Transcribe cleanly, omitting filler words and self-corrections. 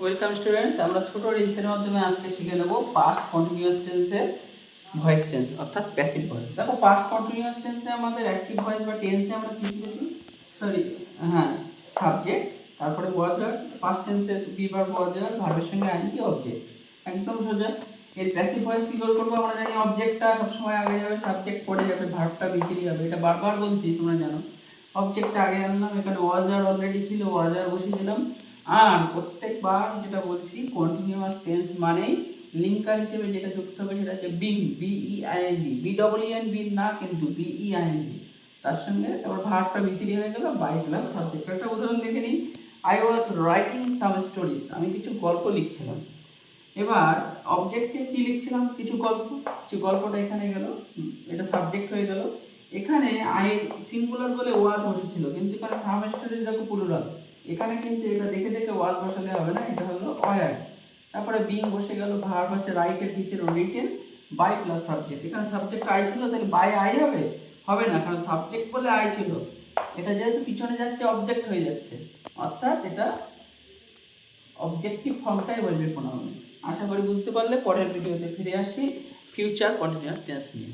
Welcome students, আমরা ছোট রিলসের মাধ্যমে আজকে শিখে নেব পাস্ট কন্টিনিউয়াস টেন্সের ভয়েস চেঞ্জ অর্থাৎ প্যাসিভ ভয়েস। দেখো, পাস্ট কন্টিনিউয়াস টেন্সে আমাদের অ্যাক্টিভ ভয়েস বা টেন্সে আমরা কি শিখেছি? সরি, হ্যাঁ, সাবজেক্ট, তারপরে ওয়াজার, পাস্ট টেন্সের বি ভার্ব ওয়াজার, ভার্বের সঙ্গে আইএনজি, অবজেক্ট, একদম সোজা। এর প্যাসিভ ভয়েস কি করে করবো? আমরা জানি অবজেক্টটা সবসময় আগে যাবে, সাবজেক্ট পরে যাবে, ভার্বটা ভিতরে যাবে, এটা বারবার বলছি, তোমরা জানো। অবজেক্টটা আগে আনলাম, এখানে ওয়াজার অলরেডি ছিল, ওয়াজার বসিয়ে দিলাম। আর প্রত্যেকবার যেটা বলছি, কন্টিনিউয়াস টেন্স মানেই লিঙ্কার হিসেবে যেটা যুক্ত হবে সেটা হচ্ছে বিং, বিইআইএনজি, বিডব্লিউএন বি না, কিন্তু বিইআইএনজি। তার সঙ্গে আবার ভার্বটা ভিতরে হয়ে গেল বাই প্লাস সাবজেক্ট। একটা উদাহরণ দেখে নিই। I was writing some stories, আমি কিছু গল্প লিখছিলাম। এবার অবজেক্টে কি লিখছিলাম? কিছু গল্পটা এখানে গেল, এটা সাবজেক্ট হয়ে গেল। এখানে আই সিঙ্গুলার বলে ওয়াজ বসেছিল, কিন্তু এখানে সাম স্টোরিজ দেখো প্লুরাল। এখানে কিন্তু এটা দেখে দেখে ওয়াজ বসালে হবে না, এটা হলো ওয়ার। তারপরে বিং বসে গেল, ভার্ব হচ্ছে রাইটের ভিতরে রিটেন, বাই প্লাস সাবজেক্ট। এখানে সাবজেক্ট আই ছিল, তাহলে বাই আই হবে? হবে না, কারণ সাবজেক্ট বলে আই ছিল। এটা যেহেতু পিছনে যাচ্ছে অবজেক্ট হয়ে যাচ্ছে, অর্থাৎ এটা অবজেক্টিভ ফর্মটাই বলবে কোনো। আশা করি বুঝতে পারলে। পরের ভিডিওতে ফিরে আসছি ফিউচার কন্টিনিউয়াস টেন্স নিয়ে।